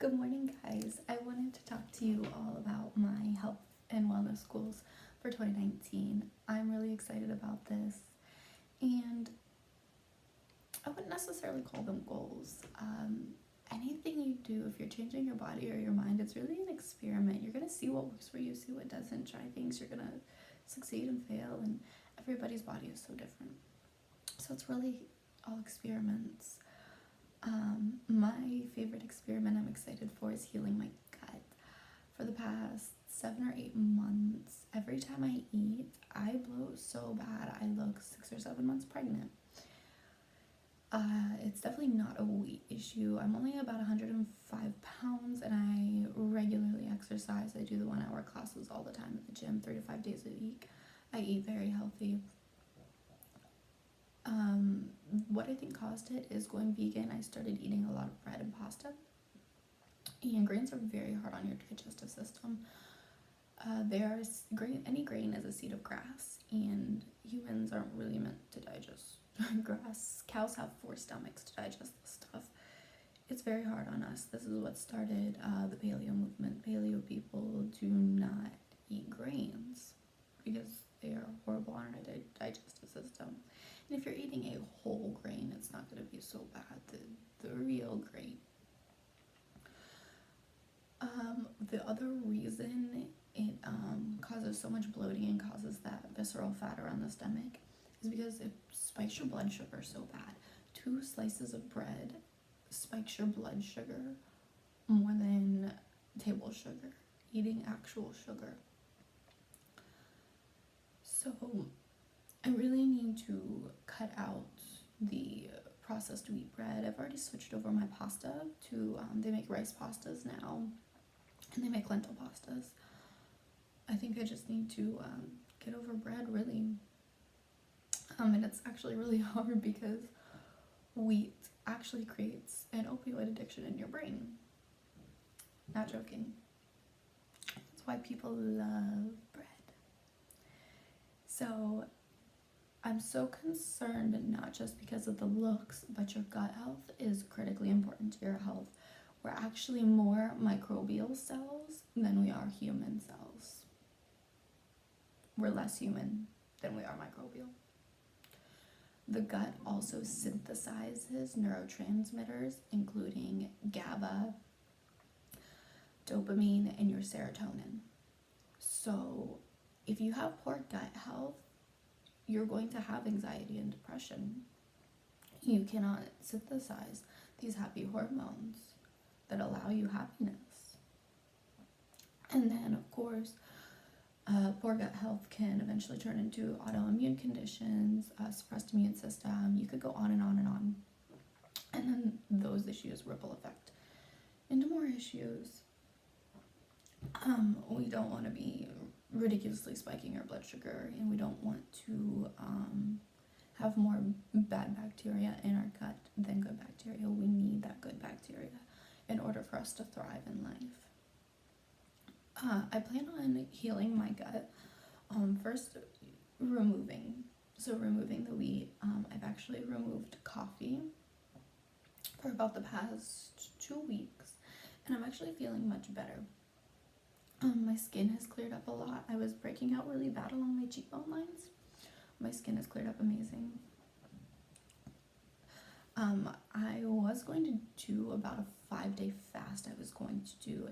Good morning, guys. I wanted to talk to you all about my health and wellness goals for 2019. I'm really excited about this, and I wouldn't necessarily call them goals. Anything you do, if you're changing your body or your mind, it's really an experiment. You're going to see what works for you, see what doesn't, try things. You're going to succeed and fail, and everybody's body is so different. So it's really all experiments. My favorite experiment I'm excited for is healing my gut. For the past 7 or 8 months, every time I eat, I bloat so bad I look 6 or 7 months pregnant. It's definitely not a weight issue. I'm only about 105 pounds and I regularly exercise. I do the 1 hour classes all the time at the gym, 3 to 5 days a week. I eat very healthy. What I think caused it is going vegan. I started eating a lot of bread and pasta. And grains are very hard on your digestive system. Any grain is a seed of grass, and humans aren't really meant to digest grass. Cows have 4 stomachs to digest this stuff. It's very hard on us. This is what started the paleo movement. Paleo people do not eat grains because they are horrible on our digestive system. And if you're eating a whole grain, it's not going to be so bad. The real grain. The other reason it causes so much bloating and causes that visceral fat around the stomach is because it spikes your blood sugar so bad. 2 slices of bread spikes your blood sugar more than table sugar, eating actual sugar. So I really need to cut out the processed wheat bread. I've already switched over my pasta to, they make rice pastas now, and they make lentil pastas. I think I just need to get over bread, really. And it's actually really hard because wheat actually creates an opioid addiction in your brain. Not joking. That's why people love bread. So I'm so concerned, not just because of the looks, but your gut health is critically important to your health. We're actually more microbial cells than we are human cells. We're less human than we are microbial. The gut also synthesizes neurotransmitters, including GABA, dopamine, and your serotonin. So if you have poor gut health, you're going to have anxiety and depression. You cannot synthesize these happy hormones that allow you happiness. And then, of course, poor gut health can eventually turn into autoimmune conditions, suppressed immune system. You could go on and on and on. And then those issues ripple effect into more issues. We don't want to be ridiculously spiking our blood sugar, and we don't want to have more bad bacteria in our gut than good bacteria. We need that good bacteria in order for us to thrive in life. I plan on healing my gut. First, removing the wheat. I've actually removed coffee for about the past 2 weeks, and I'm actually feeling much better. My skin has cleared up a lot. I was breaking out really bad along my cheekbone lines. My skin has cleared up amazing. I was going to do about a 5-day fast. I was going to do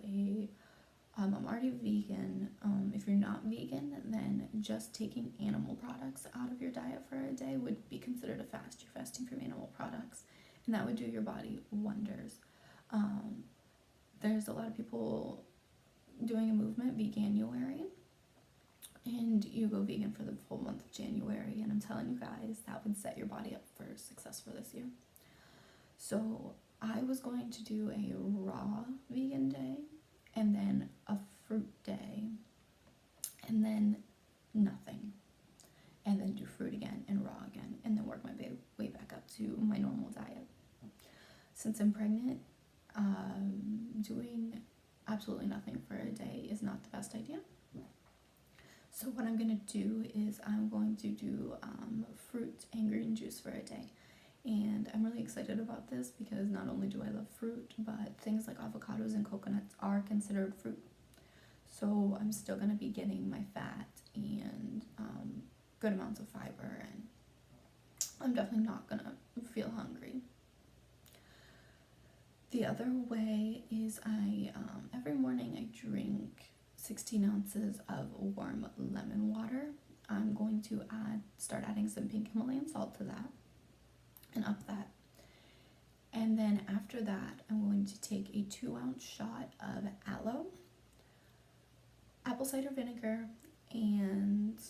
I'm already vegan. If you're not vegan, then just taking animal products out of your diet for a day would be considered a fast. You're fasting from animal products, and that would do your body wonders. There's a lot of people doing a movement, Veganuary, and you go vegan for the full month of January, and I'm telling you guys, that would set your body up for success for this year. So I was going to do a raw vegan day, and then a fruit day, and then nothing, and then do fruit again and raw again, and then work my way back up to my normal diet. Since I'm pregnant, doing absolutely nothing for a day is not the best idea. So what I'm going to do is I'm going to do fruit and green juice for a day. And I'm really excited about this because not only do I love fruit, but things like avocados and coconuts are considered fruit. So I'm still going to be getting my fat and good amounts of fiber, and I'm definitely not going to feel hungry. The other way is every morning I drink 16 ounces of warm lemon water. I'm going to start adding some pink Himalayan salt to that and up that. And then after that, I'm going to take a 2-ounce shot of aloe, apple cider vinegar, and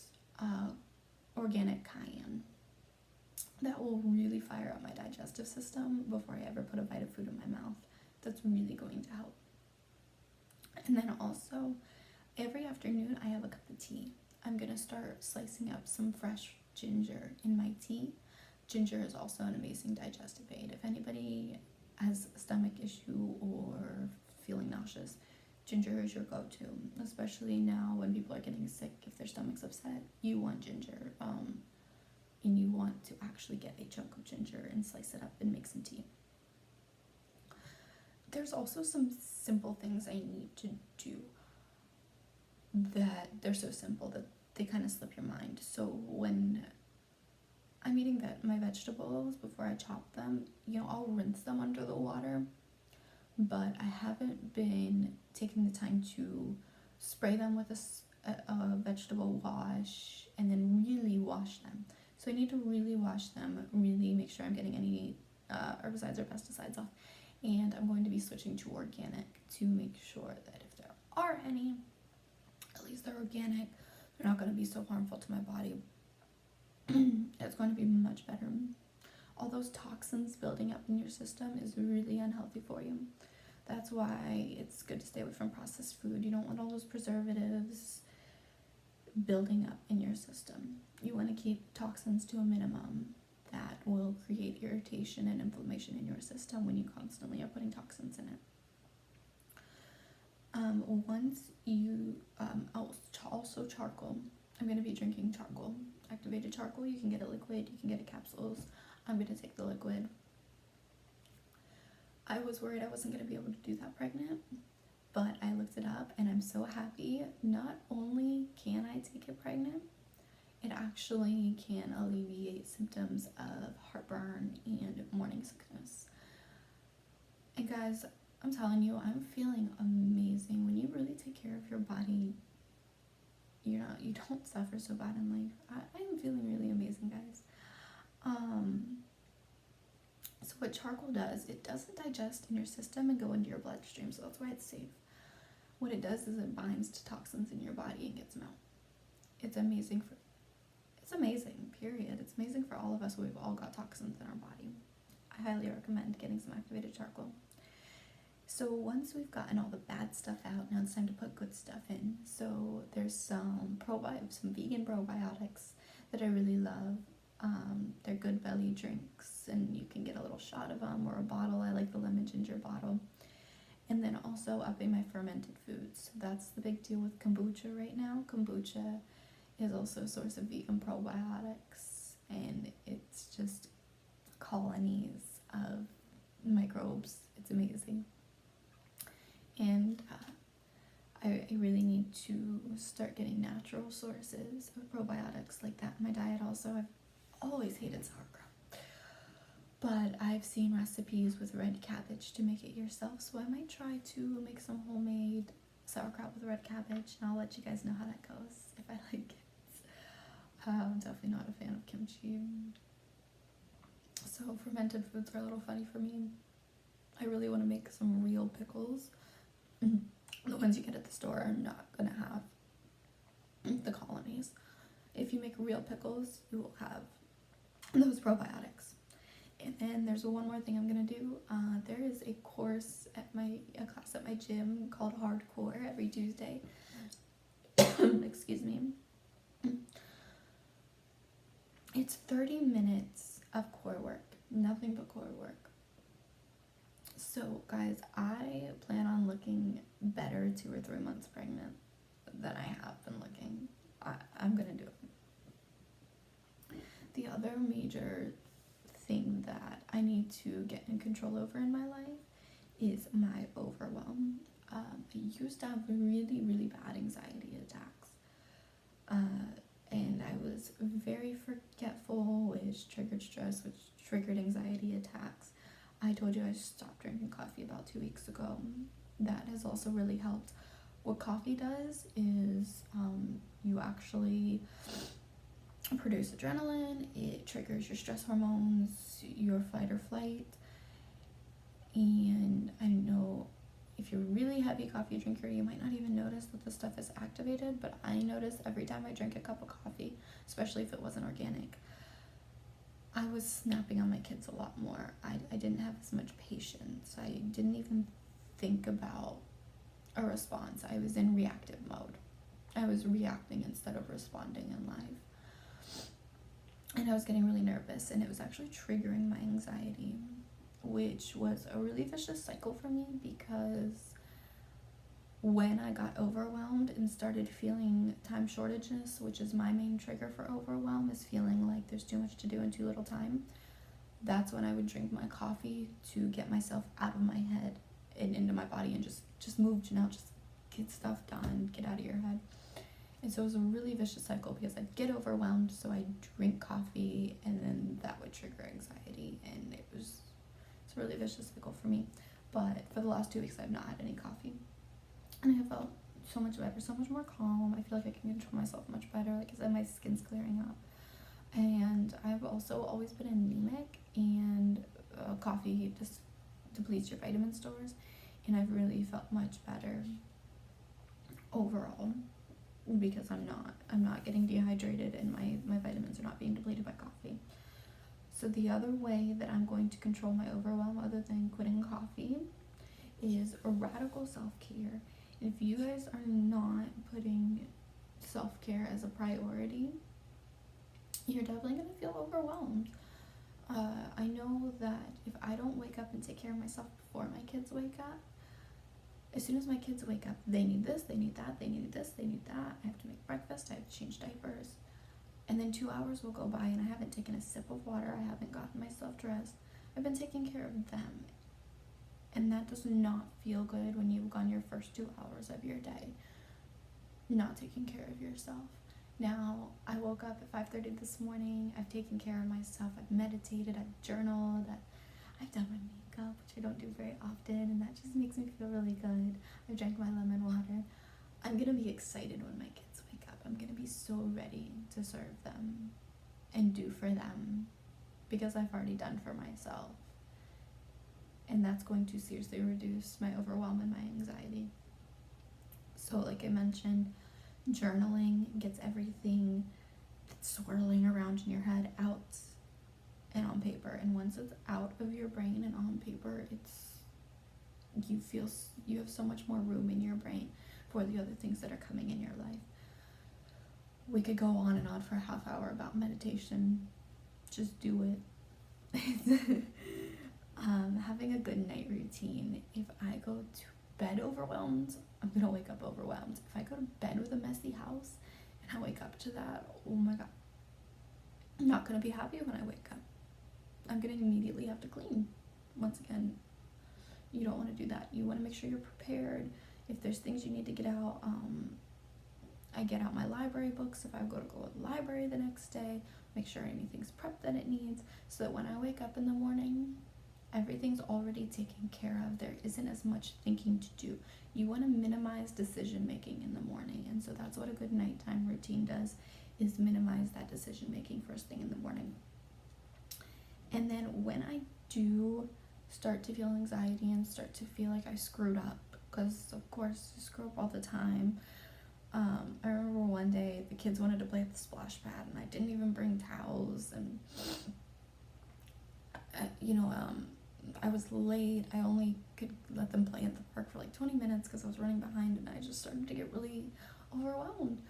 organic cayenne. That will really fire up my digestive system before I ever put a bite of food in my mouth. That's really going to help. And then also, every afternoon I have a cup of tea. I'm going to start slicing up some fresh ginger in my tea. Ginger is also an amazing digestive aid. If anybody has a stomach issue or feeling nauseous, ginger is your go-to, especially now when people are getting sick. If their stomach's upset, you want ginger, and you want to actually get a chunk of ginger and slice it up and make some tea. There's also some simple things I need to do that they're so simple that they kind of slip your mind. So when I'm eating my vegetables, before I chop them, I'll rinse them under the water, but I haven't been taking the time to spray them with a vegetable wash and then really wash them. So I need to really wash them, really make sure I'm getting any herbicides or pesticides off. And I'm going to be switching to organic to make sure that if there are any, at least they're organic. They're not going to be so harmful to my body. It's going to be much better. All those toxins building up in your system is really unhealthy for you. That's why it's good to stay away from processed food. You don't want all those preservatives building up in your system. You want to keep toxins to a minimum. That will create irritation and inflammation in your system when you constantly are putting toxins in it. Once you, also charcoal. I'm going to be drinking charcoal, activated charcoal. You can get it liquid, you can get it capsules. I'm going to take the liquid. I was worried I wasn't going to be able to do that pregnant, but I looked it up and I'm so happy. Not only can I take it pregnant, it actually can alleviate symptoms of heartburn and morning sickness. And guys, I'm telling you, I'm feeling amazing. When you really take care of your body, you don't suffer so bad in life. I am feeling really amazing, guys. So what charcoal does, it doesn't digest in your system and go into your bloodstream, so that's why it's safe. What it does is it binds to toxins in your body and gets them out. It's amazing, period. It's amazing for all of us. We've all got toxins in our body. I highly recommend getting some activated charcoal. So once we've gotten all the bad stuff out, now it's time to put good stuff in. So there's some vegan probiotics that I really love. They're good belly drinks, and you can get a little shot of them or a bottle. I like the lemon ginger bottle. And then also upping my fermented foods. That's the big deal with kombucha right now. Kombucha is also a source of vegan probiotics, and it's just colonies of microbes. It's amazing. And I really need to start getting natural sources of probiotics like that in my diet also. I've always hated sauerkraut, but I've seen recipes with red cabbage to make it yourself, so I might try to make some homemade sauerkraut with red cabbage, and I'll let you guys know how that goes, if I like it. I'm definitely not a fan of kimchi. So fermented foods are a little funny for me. I really want to make some real pickles. The ones you get at the store are not going to have the colonies. If you make real pickles, you will have those probiotics. And then there's one more thing I'm going to do. There is a course at a class at my gym called Hardcore every Tuesday. Excuse me. It's 30 minutes of core work, nothing but core work. So guys, I plan on looking better 2 or 3 months pregnant than I have been looking. I'm gonna do it. The other major thing that I need to get in control over in my life is my overwhelm. I used to have really, really bad anxiety attacks. And I was very forgetful, which triggered stress, which triggered anxiety attacks. I told you I stopped drinking coffee about 2 weeks ago. That has also really helped. What coffee does is you actually produce adrenaline, it triggers your stress hormones, your fight or flight. And I know if you're a really heavy coffee drinker, you might not even notice that the stuff is activated, but I notice every time I drink a cup of coffee, especially if it wasn't organic, I was snapping on my kids a lot more. I didn't have as much patience. I didn't even think about a response. I was in reactive mode. I was reacting instead of responding in life. And I was getting really nervous, and it was actually triggering my anxiety, which was a really vicious cycle for me, because when I got overwhelmed and started feeling time shortageness, which is my main trigger for overwhelm, is feeling like there's too much to do in too little time, that's when I would drink my coffee to get myself out of my head and into my body and just move, just get stuff done, get out of your head. And so it was a really vicious cycle, because I'd get overwhelmed, so I'd drink coffee, and then that would trigger anxiety, and it's a really vicious cycle for me. But for the last 2 weeks, I've not had any coffee, and I have felt so much better, so much more calm. I feel like I can control myself much better. Like I said, my skin's clearing up. And I've also always been anemic, and coffee just depletes your vitamin stores, and I've really felt much better overall, because I'm not getting dehydrated, and my vitamins are not being depleted by coffee. So the other way that I'm going to control my overwhelm, other than quitting coffee, is a radical self-care. And if you guys are not putting self-care as a priority, you're definitely going to feel overwhelmed. I know that if I don't wake up and take care of myself before my kids wake up, as soon as my kids wake up, they need this, they need that, they need this, they need that. I have to make breakfast, I have to change diapers. And then 2 hours will go by and I haven't taken a sip of water, I haven't gotten myself dressed. I've been taking care of them. And that does not feel good when you've gone your first 2 hours of your day not taking care of yourself. Now, I woke up at 5:30 this morning, I've taken care of myself, I've meditated, I've journaled, I've done my makeup, which I don't do very often, and that just makes me feel really good. I've drank my lemon water. I'm gonna be excited when my kids wake up. I'm gonna be so ready to serve them and do for them, because I've already done for myself. And that's going to seriously reduce my overwhelm and my anxiety. So like I mentioned, journaling gets everything that's swirling around in your head out and on paper. And once it's out of your brain and on paper, you have so much more room in your brain for the other things that are coming in your life. We could go on and on for a half hour about meditation. Just do it. Having a good night routine. If I go to bed overwhelmed, I'm gonna wake up overwhelmed. If I go to bed with a messy house and I wake up to that, oh my god, I'm not gonna be happy when I wake up. I'm gonna immediately have to clean. Once again, you don't want to do that. You want to make sure you're prepared. If there's things you need to get out, I get out my library books if I go to the library the next day, make sure anything's prepped that it needs, so that when I wake up in the morning, everything's already taken care of. There isn't as much thinking to do. You want to minimize decision making in the morning, and so that's what a good nighttime routine does, is minimize that decision making first thing in the morning. And then when I do start to feel anxiety and start to feel like I screwed up, because of course you screw up all the time. I remember one day the kids wanted to play with the splash pad and I didn't even bring towels, and I was late. I only could let them play at the park for like 20 minutes because I was running behind, and I just started to get really overwhelmed.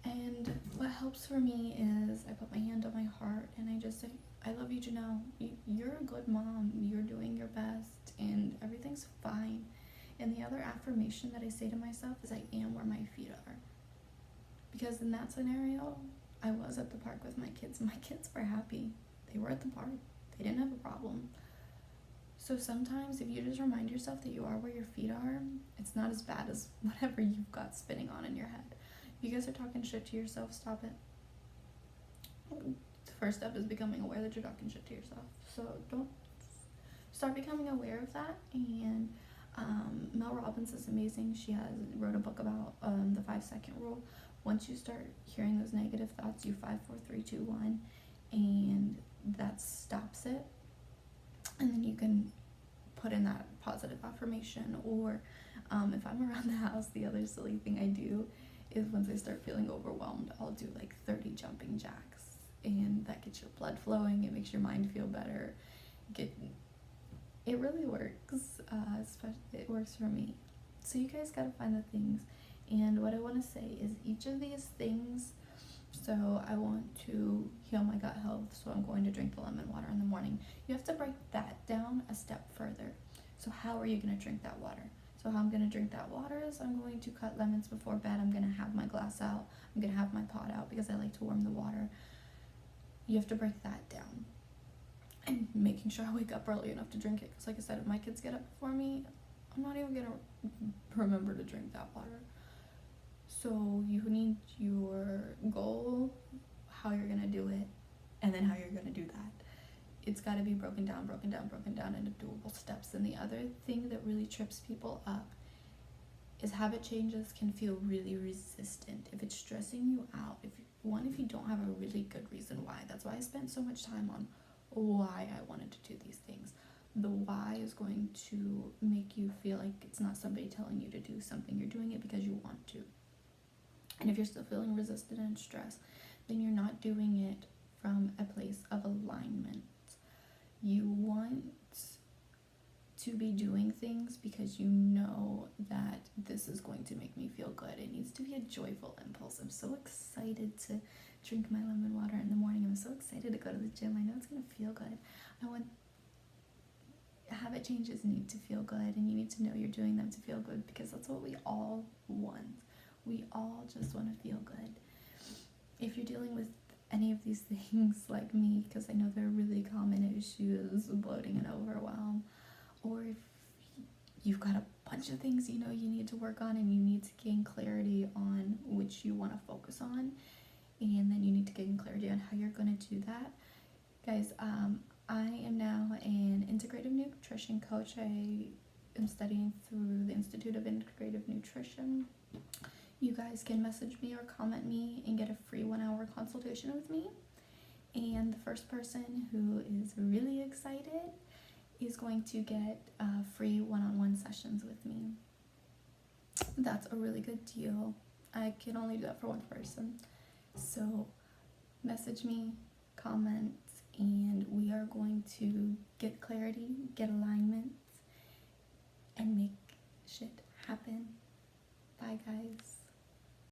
And what helps for me is I put my hand on my heart and I just say, I love you, Janelle. You're a good mom. You're doing your best and everything's fine. And the other affirmation that I say to myself is I am where my feet are. Because in that scenario, I was at the park with my kids. My kids were happy. They were at the park. They didn't have a problem. So sometimes if you just remind yourself that you are where your feet are, it's not as bad as whatever you've got spinning on in your head. If you guys are talking shit to yourself, stop it. The first step is becoming aware that you're talking shit to yourself. So don't start becoming aware of that. And Mel Robbins is amazing. She wrote a book about the 5-second rule. Once you start hearing those negative thoughts, you 5, 4, 3, 2, 1, and that stops it. And then you can put in that positive affirmation. Or if I'm around the house, the other silly thing I do is once I start feeling overwhelmed, I'll do like 30 jumping jacks, and that gets your blood flowing. It makes your mind feel better. It really works. Especially it works for me. So you guys gotta find the things. And what I want to say is each of these things. So I want to heal my gut health, so I'm going to drink the lemon water in the morning. You have to break that down a step further. So how are you going to drink that water? So how I'm going to drink that water is I'm going to cut lemons before bed. I'm going to have my glass out. I'm going to have my pot out because I like to warm the water. You have to break that down. And making sure I wake up early enough to drink it. Because like I said, if my kids get up before me, I'm not even going to remember to drink that water. So you need your goal, how you're going to do it, and then how you're going to do that. It's got to be broken down into doable steps. And the other thing that really trips people up is habit changes can feel really resistant. If it's stressing you out, if you don't have a really good reason why. That's why I spent so much time on why I wanted to do these things. The why is going to make you feel like it's not somebody telling you to do something. You're doing it because you want to. And if you're still feeling resistant and stressed, then you're not doing it from a place of alignment. You want to be doing things because you know that this is going to make me feel good. It needs to be a joyful impulse. I'm so excited to drink my lemon water in the morning. I'm so excited to go to the gym. I know it's going to feel good. Habit changes need to feel good, and you need to know you're doing them to feel good, because that's what we all want. We all just want to feel good. If you're dealing with any of these things like me, because I know they're really common issues, bloating and overwhelm, or if you've got a bunch of things you know you need to work on and you need to gain clarity on which you want to focus on, and then you need to gain clarity on how you're going to do that. Guys, I am now an integrative nutrition coach. I am studying through the Institute of Integrative Nutrition. You guys can message me or comment me and get a free 1-hour consultation with me. And the first person who is really excited is going to get free one-on-one sessions with me. That's a really good deal. I can only do that for one person. So message me, comment, and we are going to get clarity, get alignment, and make shit happen. Bye, guys.